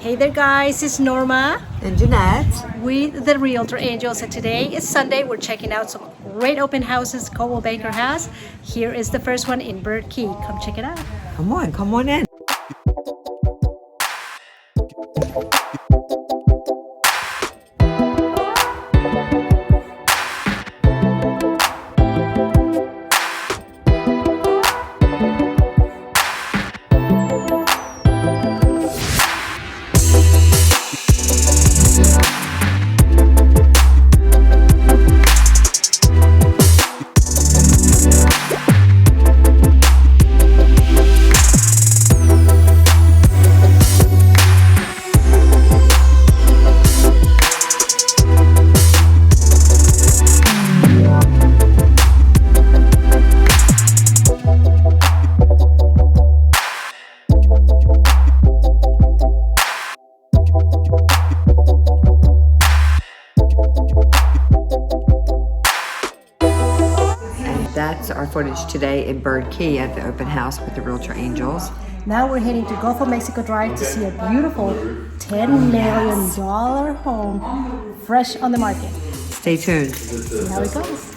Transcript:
Hey there guys, it's Norma and Janette with the Realtor Angels, and today is Sunday. We're checking out some great open houses Coldwell Banker has. Here is the first one in Bird Key. Come check it out. Come on in. That's our footage today in Bird Key at the open house with the Realtor Angels. Now we're heading to Gulf of Mexico Drive to see a beautiful $10 million home fresh on the market. Stay tuned. See how it goes.